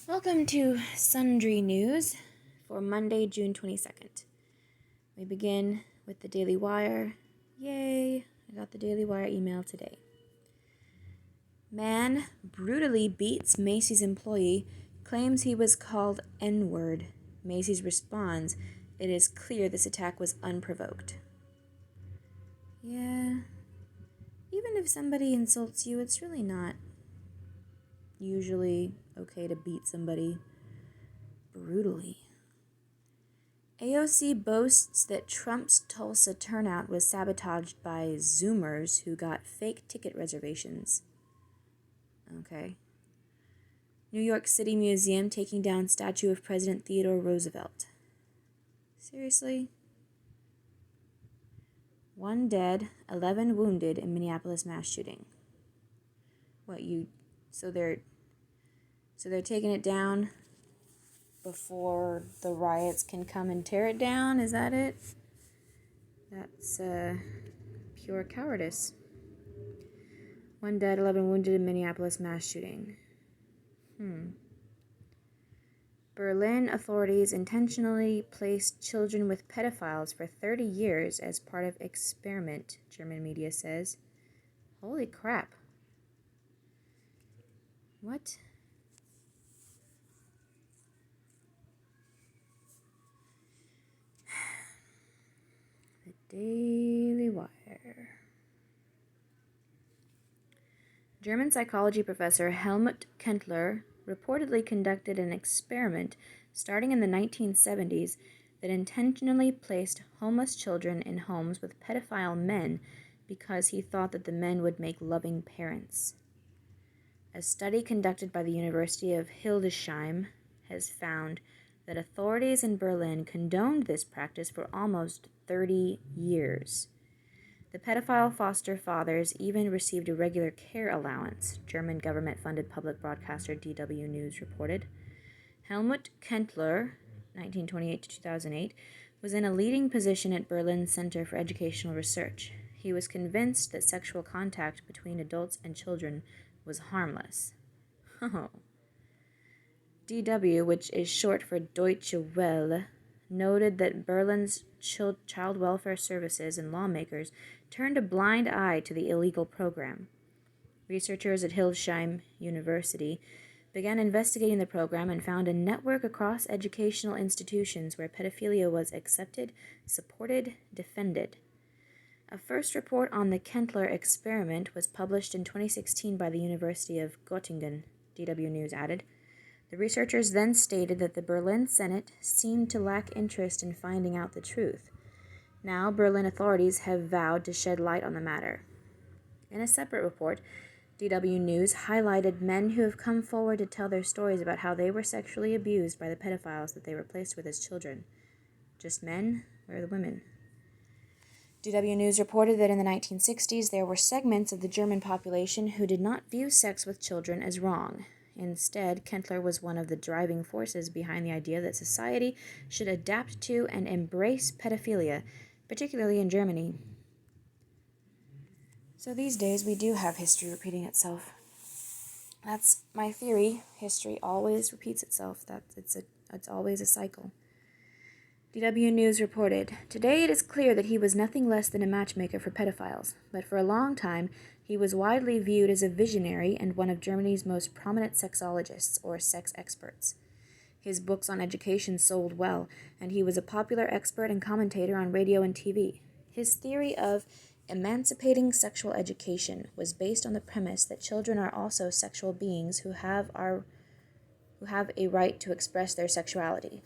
Welcome to Sundry News for Monday, June 22nd. We begin with the Daily Wire. Yay! I got the Daily Wire email today. Man brutally beats Macy's employee, claims he was called N-word. Macy's responds, it is clear this attack was unprovoked. Yeah, even if somebody insults you, it's really not usually okay to beat somebody brutally. AOC boasts that Trump's Tulsa turnout was sabotaged by Zoomers who got fake ticket reservations. Okay. New York City Museum taking down statue of President Theodore Roosevelt. Seriously? 1 dead, 11 wounded in Minneapolis mass shooting. So they're taking it down before the riots can come and tear it down? Is that it? That's pure cowardice. 1 dead, 11 wounded in Minneapolis mass shooting. Berlin authorities intentionally placed children with pedophiles for 30 years as part of experiment, German media says. Holy crap. What? The Daily Wire. German psychology professor Helmut Kentler reportedly conducted an experiment starting in the 1970s that intentionally placed homeless children in homes with pedophile men because he thought that the men would make loving parents. A study conducted by the University of Hildesheim has found that authorities in Berlin condoned this practice for almost 30 years. The pedophile foster fathers even received a regular care allowance, German government-funded public broadcaster DW News reported. Helmut Kentler, 1928 to 2008, was in a leading position at Berlin's Center for Educational Research. He was convinced that sexual contact between adults and children was harmless. Oh. DW, which is short for Deutsche Welle, noted that Berlin's child welfare services and lawmakers turned a blind eye to the illegal program. Researchers at Hildesheim University began investigating the program and found a network across educational institutions where pedophilia was accepted, supported, defended. A first report on the Kentler experiment was published in 2016 by the University of Göttingen, DW News added. The researchers then stated that the Berlin Senate seemed to lack interest in finding out the truth. Now, Berlin authorities have vowed to shed light on the matter. In a separate report, DW News highlighted men who have come forward to tell their stories about how they were sexually abused by the pedophiles that they were placed with as children. Just men? Where are the women? DW News reported that in the 1960s there were segments of the German population who did not view sex with children as wrong. Instead, Kentler was one of the driving forces behind the idea that society should adapt to and embrace pedophilia, particularly in Germany. So these days we do have history repeating itself. That's my theory. History always repeats itself. It's always a cycle. DW News reported, today it is clear that he was nothing less than a matchmaker for pedophiles, but for a long time he was widely viewed as a visionary and one of Germany's most prominent sexologists, or sex experts. His books on education sold well, and he was a popular expert and commentator on radio and TV. His theory of emancipating sexual education was based on the premise that children are also sexual beings who have a right to express their sexuality.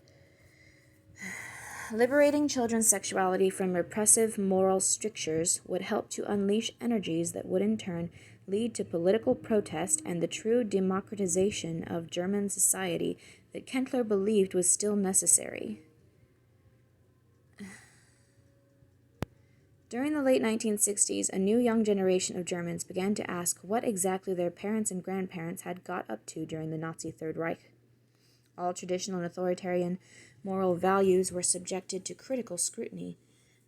Liberating children's sexuality from repressive moral strictures would help to unleash energies that would in turn lead to political protest and the true democratization of German society that Kentler believed was still necessary. During the late 1960s, a new young generation of Germans began to ask what exactly their parents and grandparents had got up to during the Nazi Third Reich. All traditional and authoritarian moral values were subjected to critical scrutiny.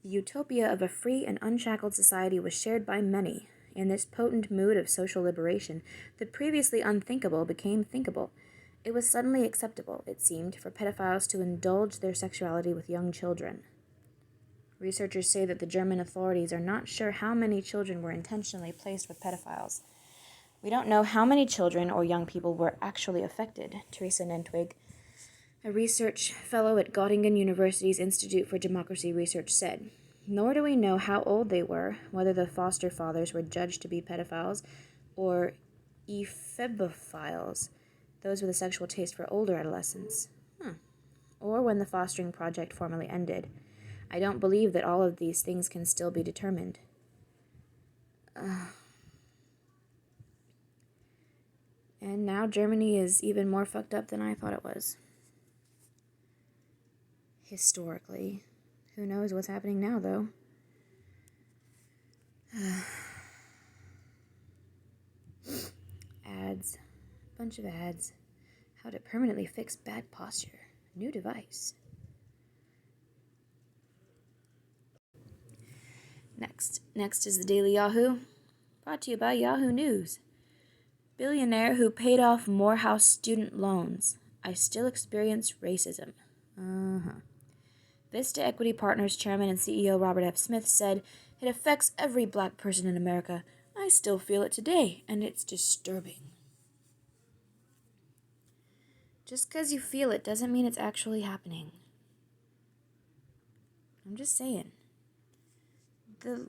The utopia of a free and unshackled society was shared by many. In this potent mood of social liberation, the previously unthinkable became thinkable. It was suddenly acceptable, it seemed, for pedophiles to indulge their sexuality with young children. Researchers say that the German authorities are not sure how many children were intentionally placed with pedophiles. We don't know how many children or young people were actually affected, Teresa Nentwig, a research fellow at Göttingen University's Institute for Democracy Research, said. Nor do we know how old they were, whether the foster fathers were judged to be pedophiles or ephebophiles, those with a sexual taste for older adolescents, or when the fostering project formally ended. I don't believe that all of these things can still be determined. And now Germany is even more fucked up than I thought it was. Historically. Who knows what's happening now, though? Ads. Bunch of ads. How to permanently fix bad posture. New device. Next is the Daily Yahoo. Brought to you by Yahoo News. Billionaire who paid off Morehouse student loans. I still experience racism. Vista Equity Partners chairman and CEO Robert F. Smith said, "It affects every black person in America. I still feel it today, and it's disturbing." Just because you feel it doesn't mean it's actually happening. I'm just saying. The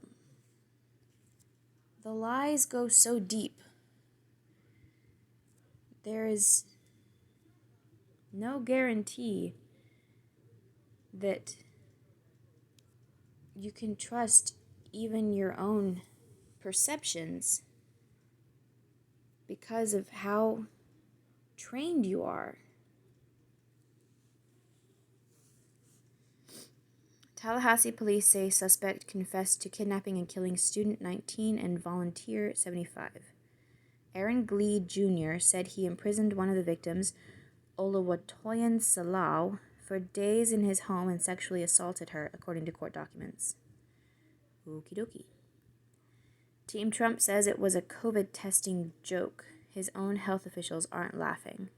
lies go so deep. There is no guarantee that you can trust even your own perceptions because of how trained you are. Tallahassee police say suspect confessed to kidnapping and killing student 19 and volunteer 75. Aaron Glee Jr. said he imprisoned one of the victims, Oluwatoyin Salau, for days in his home and sexually assaulted her, according to court documents. Okie dokie. Team Trump says it was a COVID testing joke. His own health officials aren't laughing.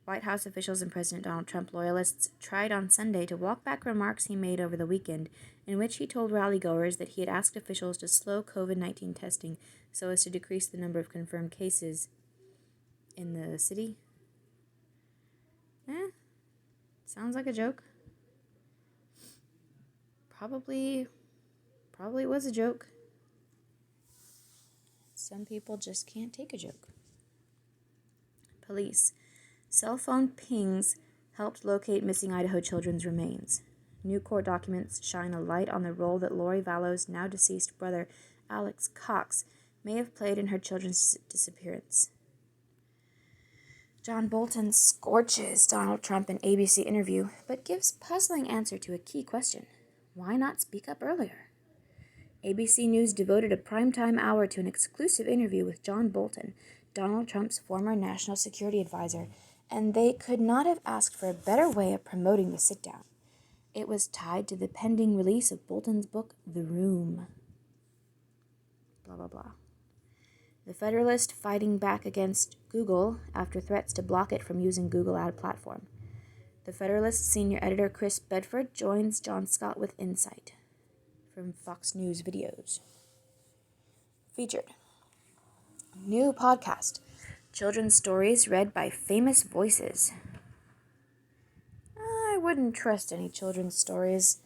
White House officials and President Donald Trump loyalists tried on Sunday to walk back remarks he made over the weekend, in which he told rallygoers that he had asked officials to slow COVID-19 testing so as to decrease the number of confirmed cases in the city. Sounds like a joke. Probably was a joke. Some people just can't take a joke. Police. Cell phone pings helped locate missing Idaho children's remains. New court documents shine a light on the role that Lori Vallow's now deceased brother, Alex Cox, may have played in her children's disappearance. John Bolton scorches Donald Trump in ABC interview, but gives puzzling answer to a key question. Why not speak up earlier? ABC News devoted a primetime hour to an exclusive interview with John Bolton, Donald Trump's former national security advisor, and they could not have asked for a better way of promoting the sit-down. It was tied to the pending release of Bolton's book, The Room. Blah, blah, blah. The Federalist fighting back against Google after threats to block it from using Google ad platform. The Federalist senior editor Chris Bedford joins John Scott with insight from Fox News videos. Featured. New podcast. Children's stories read by famous voices. I wouldn't trust any children's stories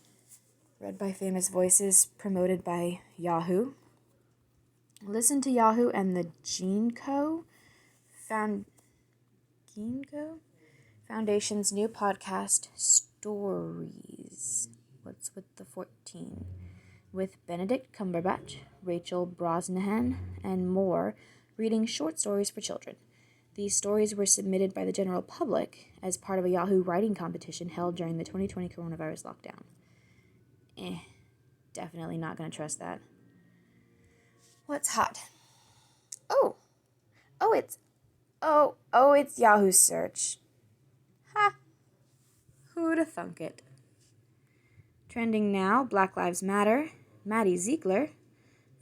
read by famous voices promoted by Yahoo. Listen to Yahoo and the GeneCo Foundation's new podcast, Stories. What's with the 14? With Benedict Cumberbatch, Rachel Brosnahan, and more, reading short stories for children. These stories were submitted by the general public as part of a Yahoo writing competition held during the 2020 coronavirus lockdown. Definitely not going to trust that. What's hot? It's Yahoo search. Ha! Who'da thunk it? Trending now, Black Lives Matter, Maddie Ziegler,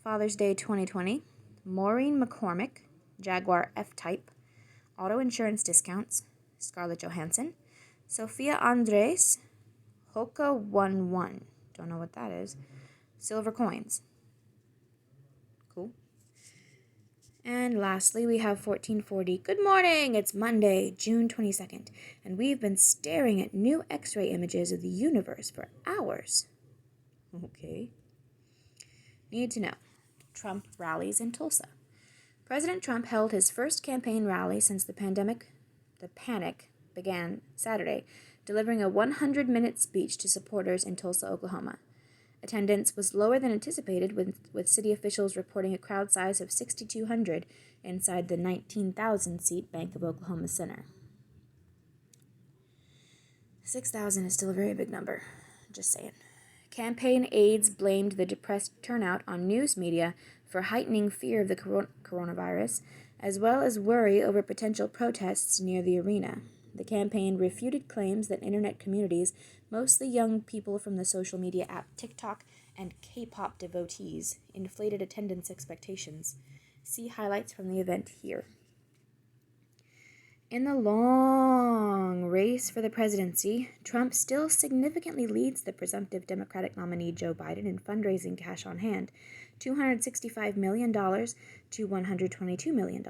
Father's Day 2020, Maureen McCormick, Jaguar F-Type, auto insurance discounts, Scarlett Johansson. Sophia Andres, Hoka 11. Don't know what that is. Silver coins. Cool. And lastly, we have 1440. Good morning! It's Monday, June 22nd, and we've been staring at new X-ray images of the universe for hours. Okay. Need to know. Trump rallies in Tulsa. President Trump held his first campaign rally since the panic began Saturday, delivering a 100-minute speech to supporters in Tulsa, Oklahoma. Attendance was lower than anticipated, with city officials reporting a crowd size of 6,200 inside the 19,000-seat Bank of Oklahoma Center. 6,000 is still a very big number. Just saying. Campaign aides blamed the depressed turnout on news media for heightening fear of the coronavirus, as well as worry over potential protests near the arena. The campaign refuted claims that internet communities, mostly young people from the social media app TikTok and K-pop devotees, inflated attendance expectations. See highlights from the event here. In the long race for the presidency, Trump still significantly leads the presumptive Democratic nominee Joe Biden in fundraising cash on hand, $265 million to $122 million.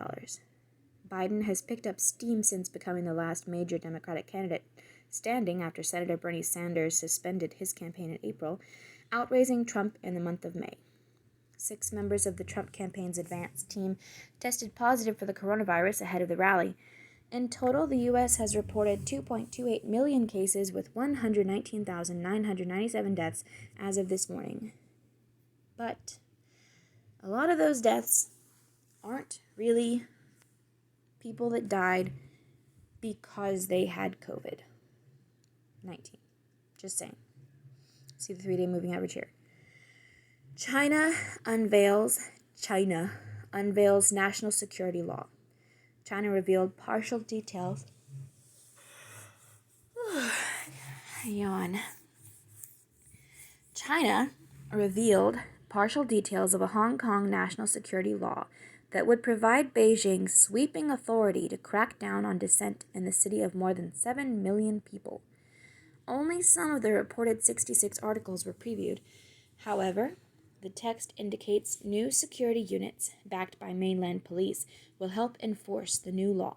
Biden has picked up steam since becoming the last major Democratic candidate standing after Senator Bernie Sanders suspended his campaign in April, outraising Trump in the month of May. 6 members of the Trump campaign's advance team tested positive for the coronavirus ahead of the rally. In total, the U.S. has reported 2.28 million cases with 119,997 deaths as of this morning. But a lot of those deaths aren't really people that died because they had COVID-19. Just saying. See the 3-day moving average here. China unveils national security law. China revealed partial details. Yawn. China revealed partial details of a Hong Kong national security law that would provide Beijing sweeping authority to crack down on dissent in the city of more than 7 million people. Only some of the reported 66 articles were previewed. However, the text indicates new security units, backed by mainland police, will help enforce the new law.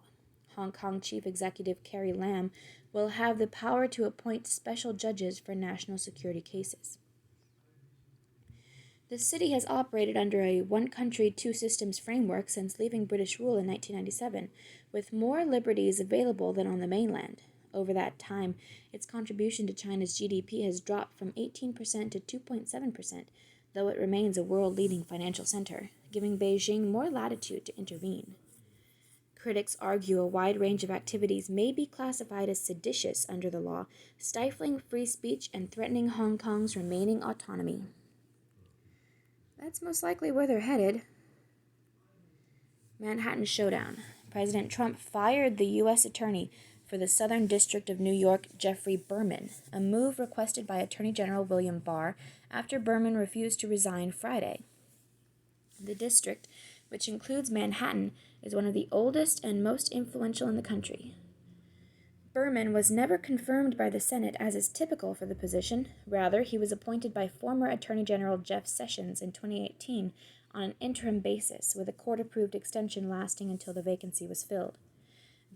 Hong Kong Chief Executive Carrie Lam will have the power to appoint special judges for national security cases. The city has operated under a one country, two systems framework since leaving British rule in 1997, with more liberties available than on the mainland. Over that time, its contribution to China's GDP has dropped from 18% to 2.7%, though it remains a world-leading financial center, giving Beijing more latitude to intervene. Critics argue a wide range of activities may be classified as seditious under the law, stifling free speech and threatening Hong Kong's remaining autonomy. That's most likely where they're headed. Manhattan Showdown. President Trump fired the U.S. Attorney for the Southern District of New York, Jeffrey Berman, a move requested by Attorney General William Barr after Berman refused to resign Friday. The district, which includes Manhattan, is one of the oldest and most influential in the country. Berman was never confirmed by the Senate, as is typical for the position. Rather, he was appointed by former Attorney General Jeff Sessions in 2018 on an interim basis, with a court-approved extension lasting until the vacancy was filled.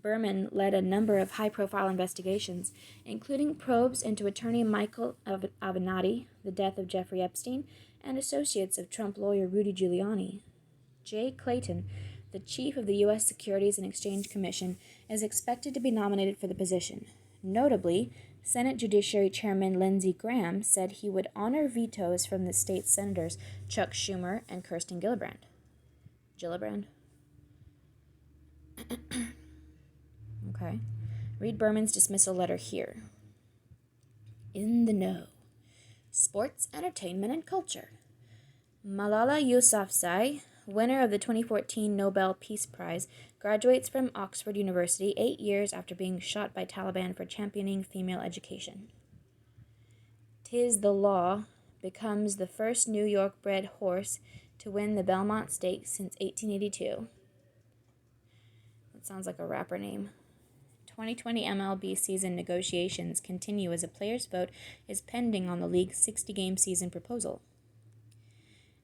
Berman led a number of high-profile investigations, including probes into attorney Michael Avenatti, the death of Jeffrey Epstein, and associates of Trump lawyer Rudy Giuliani. Jay Clayton, the chief of the U.S. Securities and Exchange Commission, is expected to be nominated for the position. Notably, Senate Judiciary Chairman Lindsey Graham said he would honor vetoes from the state's senators Chuck Schumer and Kirsten Gillibrand. Okay. Read Berman's dismissal letter here. In the know. Sports, entertainment, and culture. Malala Yousafzai, winner of the 2014 Nobel Peace Prize, graduates from Oxford University 8 years after being shot by Taliban for championing female education. Tis the Law becomes the first New York-bred horse to win the Belmont Stakes since 1882. That sounds like a rapper name. 2020 MLB season negotiations continue as a players' vote is pending on the league's 60-game season proposal.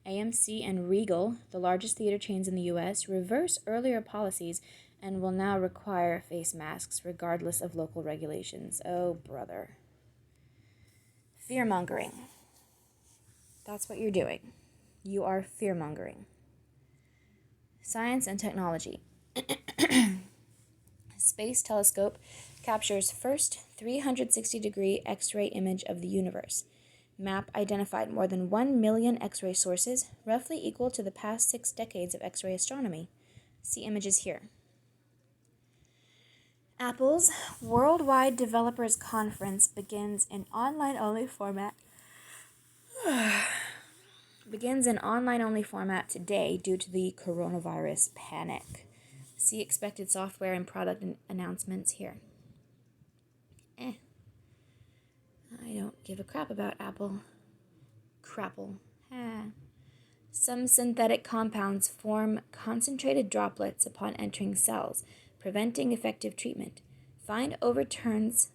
AMC and Regal, the largest theater chains in the U.S., reverse earlier policies and will now require face masks regardless of local regulations. Oh, brother. Fear-mongering. That's what you're doing. You are fear-mongering. Science and technology. Space telescope captures first 360-degree X-ray image of the universe. Map identified more than 1 million X-ray sources, roughly equal to the past 6 decades of X-ray astronomy. See images here. Apple's Worldwide Developers Conference begins in online-only format today due to the coronavirus panic. See expected software and product announcements here. I don't give a crap about Apple. Crapple. Some synthetic compounds form concentrated droplets upon entering cells, preventing effective treatment. Find overturns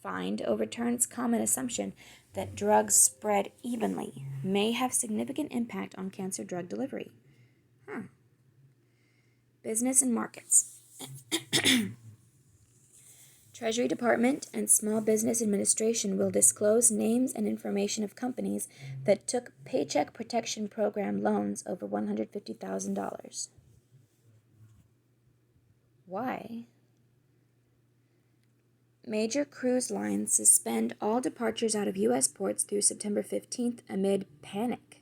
common assumption that drugs spread evenly may have significant impact on cancer drug delivery. Business and markets. Treasury Department and Small Business Administration will disclose names and information of companies that took Paycheck Protection Program loans over $150,000. Why? Major cruise lines suspend all departures out of U.S. ports through September 15th amid panic.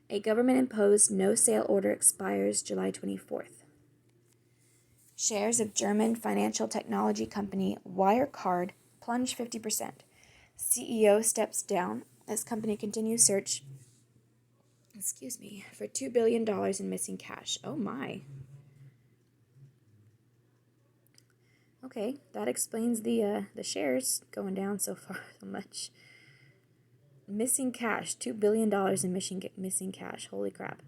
A government-imposed no-sale order expires July 24th. Shares of German financial technology company Wirecard plunge 50%. CEO steps down as company continues search for $2 billion in missing cash. Oh my. Okay, that explains the shares going down so much. Missing cash, $2 billion in missing cash. Holy crap.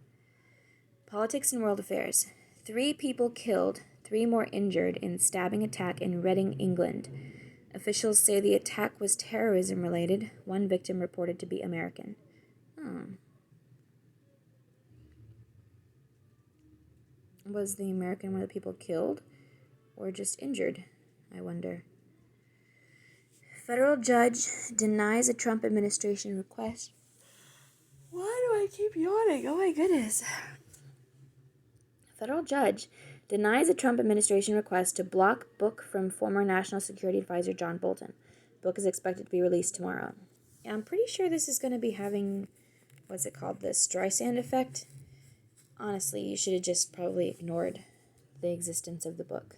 Politics and world affairs. 3 people killed, 3 more injured in stabbing attack in Reading, England. Officials say the attack was terrorism-related. 1 victim reported to be American. Was the American one of the people killed or just injured, I wonder? Federal judge denies a Trump administration request. Why do I keep yawning? Oh my goodness. Federal judge denies a Trump administration request to block book from former National Security Advisor John Bolton. Book is expected to be released tomorrow. Yeah, I'm pretty sure this is going to be having, the Streisand effect. Honestly, you should have just probably ignored the existence of the book.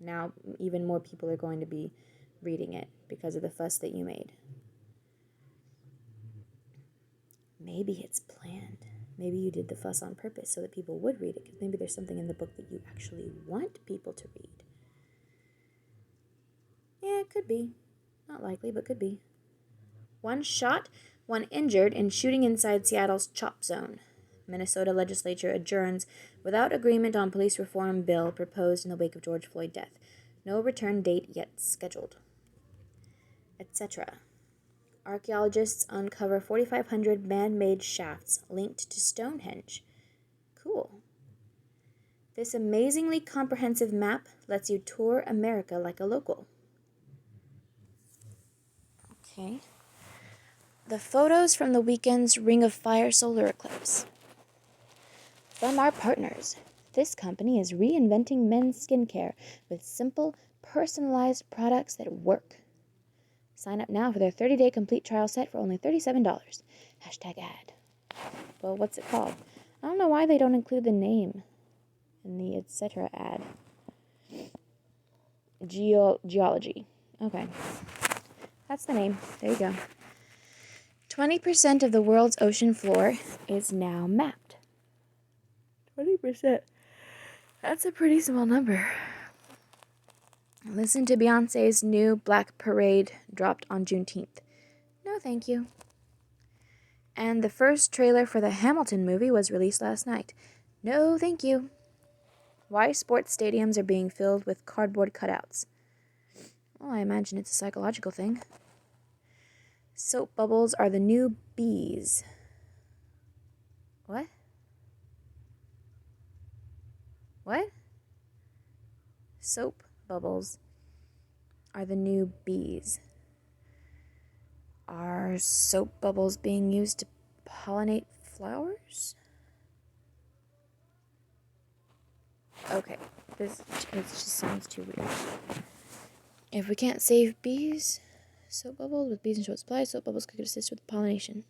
Now, even more people are going to be reading it because of the fuss that you made. Maybe it's planned. Maybe you did the fuss on purpose so that people would read it, because maybe there's something in the book that you actually want people to read. Yeah, it could be. Not likely, but could be. 1 shot, 1 injured in shooting inside Seattle's CHOP zone. Minnesota legislature adjourns without agreement on police reform bill proposed in the wake of George Floyd death. No return date yet scheduled. Etc. Archaeologists uncover 4,500 man-made shafts linked to Stonehenge. Cool. This amazingly comprehensive map lets you tour America like a local. Okay. The photos from the weekend's Ring of Fire solar eclipse. From our partners, this company is reinventing men's skincare with simple, personalized products that work. Sign up now for their 30-day complete trial set for only $37. #ad. Well, what's it called? I don't know why they don't include the name in the etc. ad. Geology. Okay. That's the name. There you go. 20% of the world's ocean floor is now mapped. 20%. That's a pretty small number. Listen to Beyonce's new Black Parade dropped on Juneteenth. No, thank you. And the first trailer for the Hamilton movie was released last night. No, thank you. Why sports stadiums are being filled with cardboard cutouts. Well, I imagine it's a psychological thing. Soap bubbles are the new bees. What? What? Soap bubbles are the new bees. Are soap bubbles being used to pollinate flowers? Okay, this just sounds too weird. If we can't save bees, soap bubbles with bees in short supply, soap bubbles could assist with pollination.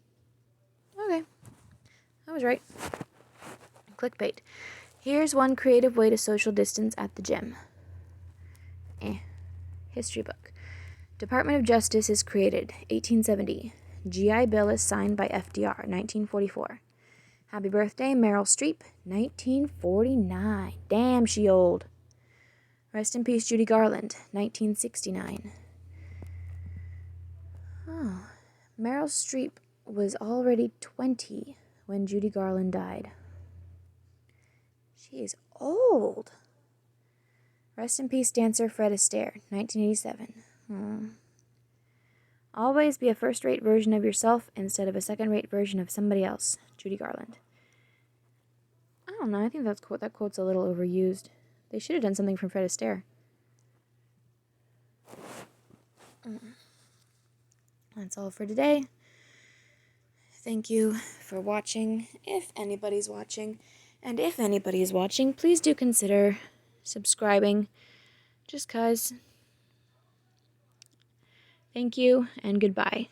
Okay, I was right. Clickbait. Here's one creative way to social distance at the gym. History book. Department of Justice is created, 1870. GI Bill is signed by FDR, 1944. Happy birthday, Meryl Streep, 1949. Damn, she old. Rest in peace, Judy Garland, 1969. Oh, Meryl Streep was already 20 when Judy Garland died. She is old. Rest in peace, dancer Fred Astaire, 1987. Always be a first-rate version of yourself instead of a second-rate version of somebody else, Judy Garland. I don't know, I think that quote's a little overused. They should have done something from Fred Astaire. That's all for today. Thank you for watching, if anybody's watching. And if anybody is watching, please do consider subscribing, just 'cause. Thank you, and goodbye.